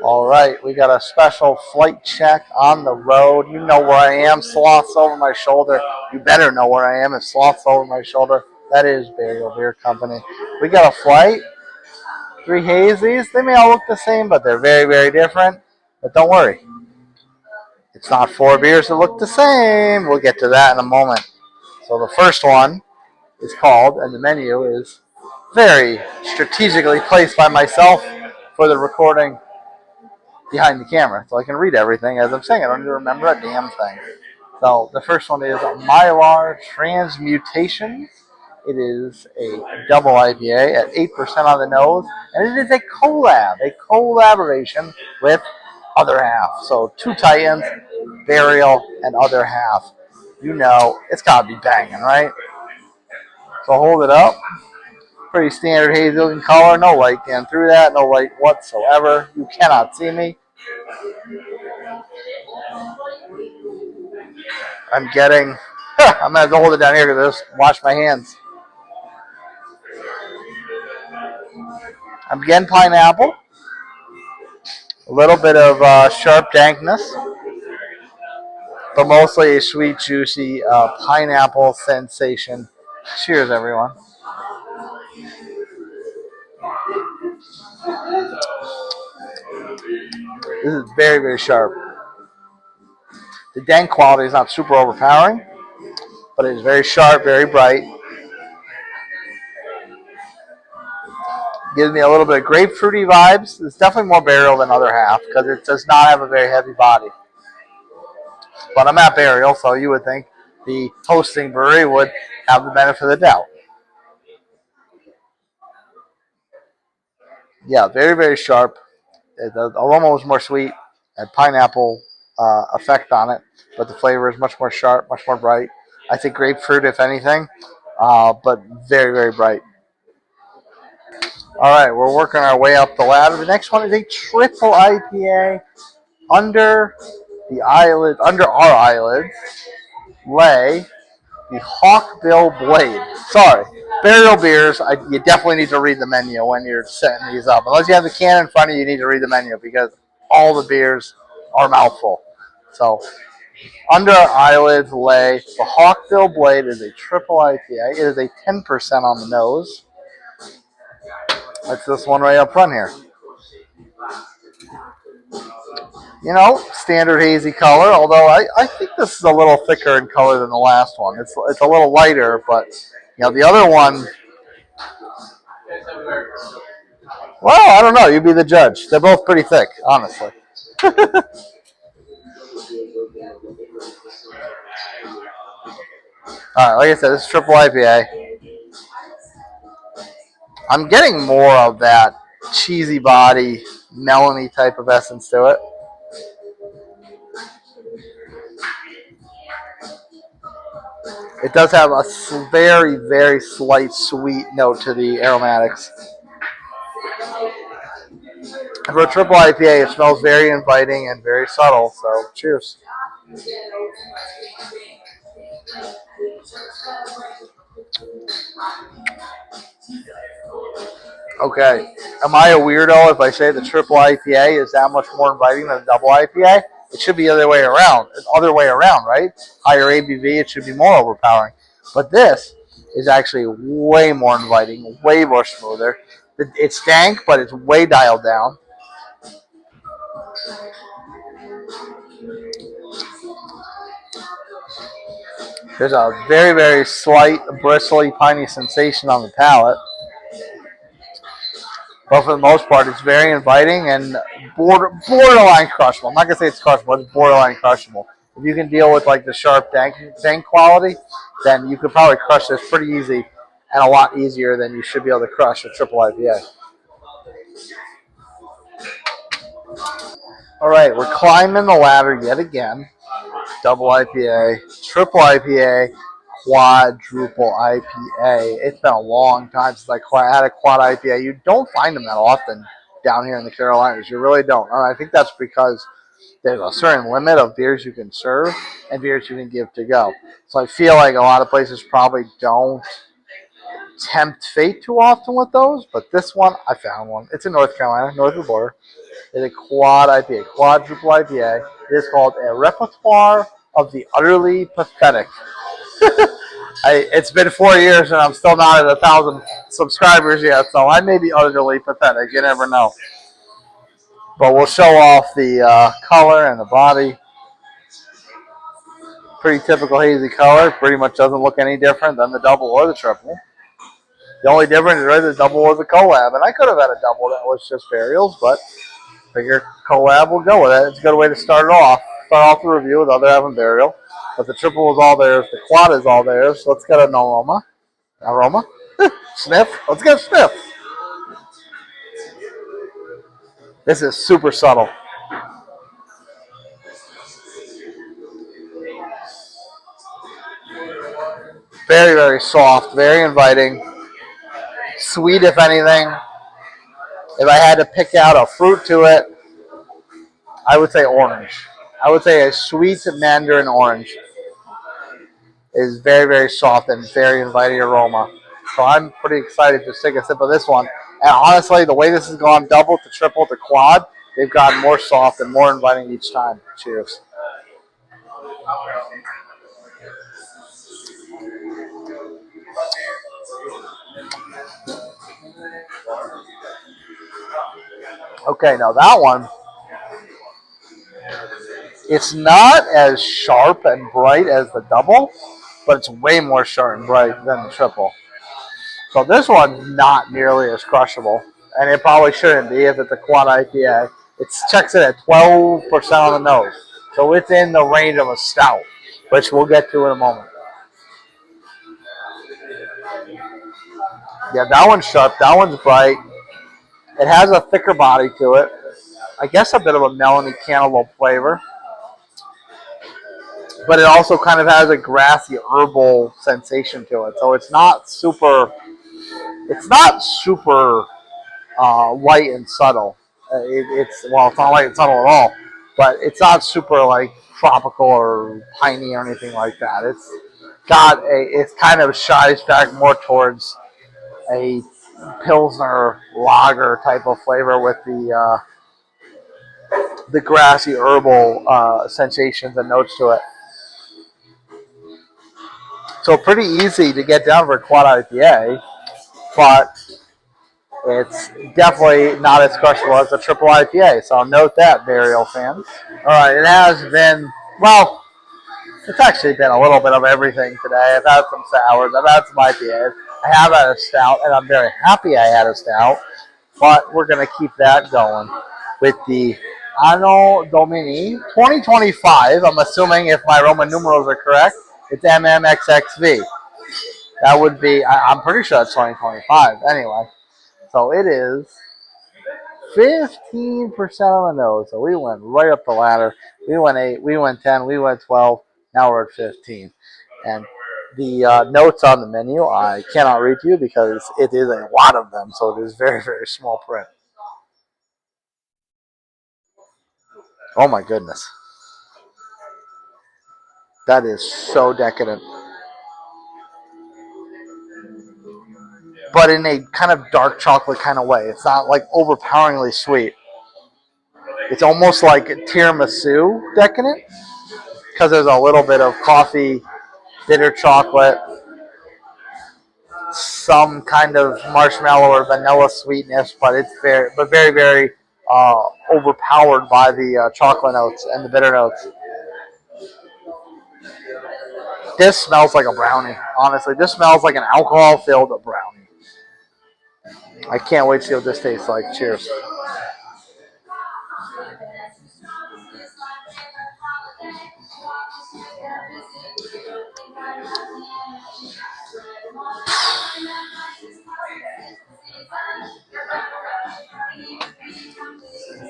All right, we got a special flight check on the road. You know where I am. Sloths over my shoulder. You better know where I am. If sloths over my shoulder, that is Imperial Beer Company. We got a flight. 3 hazies. They may all look the same, but they're very, very different. But don't worry. It's not 4 beers that look the same. We'll get to that in a moment. So the first one is called, and the menu is very strategically placed by myself for the recording behind the camera, so I can read everything as I'm saying. I don't need to remember a damn thing. So the first one is Mylar Transmutations. It is a double IPA at 8% on the nose, and it is a collaboration with Other Half. So 2 Titans, Burial, and Other Half. You know, it's got to be banging, right? So hold it up. Pretty standard hazy looking color. No light getting through that. No light whatsoever. You cannot see me. I'm getting... I'm going to have to hold it down here because I just wash my hands. I'm getting pineapple. A little bit of sharp dankness. But mostly a sweet, juicy pineapple sensation. Cheers, everyone. This is very, very sharp. The dank quality is not super overpowering, but it is very sharp, very bright. Gives me a little bit of grapefruity vibes. It's definitely more Burial than Other Half because it does not have a very heavy body. But I'm at Burial, so you would think the hosting brewery would have the benefit of the doubt. Yeah, very, very sharp. The aroma was more sweet, had pineapple effect on it, but the flavor is much more sharp, much more bright. I think grapefruit, if anything, but very, very bright. All right, we're working our way up the ladder. The next one is a triple IPA. Under our eyelids, lay the Hawkbill Blade. Sorry, Burial beers. You definitely need to read the menu when you're setting these up. Unless you have the can in front of you, you need to read the menu because all the beers are mouthful. So, under our eyelids lay the Hawkbill Blade. Is a triple IPA. It is a 10% on the nose. That's this one right up front here. You know, standard hazy color, although I think this is a little thicker in color than the last one. It's a little lighter, but, you know, the other one, well, I don't know. You be the judge. They're both pretty thick, honestly. All right, like I said, this is triple IPA. I'm getting more of that cheesy body, melony type of essence to it. It does have a very, very slight sweet note to the aromatics. For a triple IPA, it smells very inviting and very subtle, so cheers. Okay, am I a weirdo if I say the triple IPA is that much more inviting than a double IPA? It should be the other way around. Right? Higher ABV, it should be more overpowering. But this is actually way more inviting, way more smoother. It's dank, but it's way dialed down. There's a very, very slight, bristly, piney sensation on the palate. But for the most part, it's very inviting and borderline crushable. I'm not going to say it's crushable, it's borderline crushable. If you can deal with like the sharp dank quality, then you could probably crush this pretty easy and a lot easier than you should be able to crush a triple IPA. All right, we're climbing the ladder yet again. Double IPA, triple IPA, quadruple IPA. It's been a long time since I had a quad IPA. You don't find them that often down here in the Carolinas. You really don't. And I think that's because there's a certain limit of beers you can serve and beers you can give to go. So I feel like a lot of places probably don't tempt fate too often with those, but this one, I found one. It's in North Carolina, north of the border. It's a quad IPA, quadruple IPA. It is called A Repertoire of the Utterly Pathetic. It's been 4 years and I'm still not at 1,000 subscribers yet, so I may be utterly pathetic. You never know. But we'll show off the color and the body. Pretty typical hazy color. Pretty much doesn't look any different than the double or the triple. The only difference is either the double or the collab. And I could have had a double that was just burials, but figure collab will go with it. It's a good way to start it off. Start off the review with Other Half Burial. But the triple is all theirs. The quad is all theirs. So let's get an aroma. Aroma? Sniff? Let's get a sniff. This is super subtle. Very, very soft. Very inviting. Sweet, if anything. If I had to pick out a fruit to it, I would say orange. I would say a sweet mandarin orange is very, very soft and very inviting aroma. So I'm pretty excited to take a sip of this one. And honestly, the way this has gone double to triple to quad, they've gotten more soft and more inviting each time. Cheers. Okay, now that one, it's not as sharp and bright as the double, but it's way more sharp and bright than the triple. So this one's not nearly as crushable, and it probably shouldn't be if it's a quad IPA. It checks it at 12% on the nose, so it's in the range of a stout, which we'll get to in a moment. Yeah, that one's sharp. That one's bright. It has a thicker body to it. I guess a bit of a melony cantaloupe flavor. But it also kind of has a grassy herbal sensation to it. So it's not super light and subtle. It's not light and subtle at all, but it's not super like tropical or piney or anything like that. It's kind of shies back more towards a Pilsner lager type of flavor with the grassy herbal sensations and notes to it. So pretty easy to get down for a quad IPA, but it's definitely not as crushable as a triple IPA. So note that, burial fans. All right, it has been, well, it's actually been a little bit of everything today. I've had some sours, I've had some IPAs, I have had a stout, and I'm very happy I had a stout. But we're going to keep that going with the Anno Domini 2025. I'm assuming if my Roman numerals are correct, it's MMXXV. That would be, I'm pretty sure it's 2025. Anyway, so it is 15% on the nose. So we went right up the ladder. We went 8, we went 10, we went 12. Now we're at 15. And the notes on the menu, I cannot read to you because it is a lot of them. So it is very, very small print. Oh my goodness. That is so decadent. But in a kind of dark chocolate kind of way. It's not like overpoweringly sweet. It's almost like tiramisu decadent because there's a little bit of coffee, bitter chocolate, some kind of marshmallow or vanilla sweetness, but it's very, very overpowered by the chocolate notes and the bitter notes. This smells like a brownie, honestly. This smells like an alcohol-filled brownie. I can't wait to see what this tastes like. Cheers.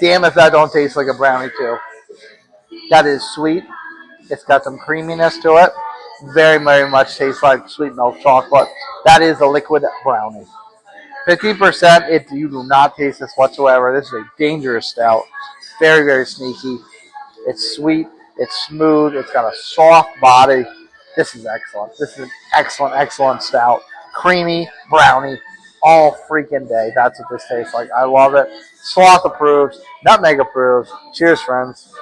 Damn if that don't taste like a brownie too. That is sweet. It's got some creaminess to it. Very, very much tastes like sweet milk chocolate. That is a liquid brownie. 15%, you do not taste this whatsoever. This is a dangerous stout. Very, very sneaky. It's sweet. It's smooth. It's got a soft body. This is excellent. This is an excellent, excellent stout. creamy brownie all freaking day. That's what this tastes like. I love it. Sloth approves. Nutmeg approves. Cheers, friends.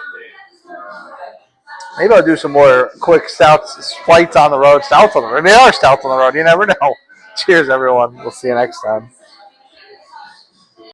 Maybe I'll do some more quick stouts, flights on the road. Stouts on the road. They are stouts on the road. You never know. Cheers, everyone. We'll see you next time.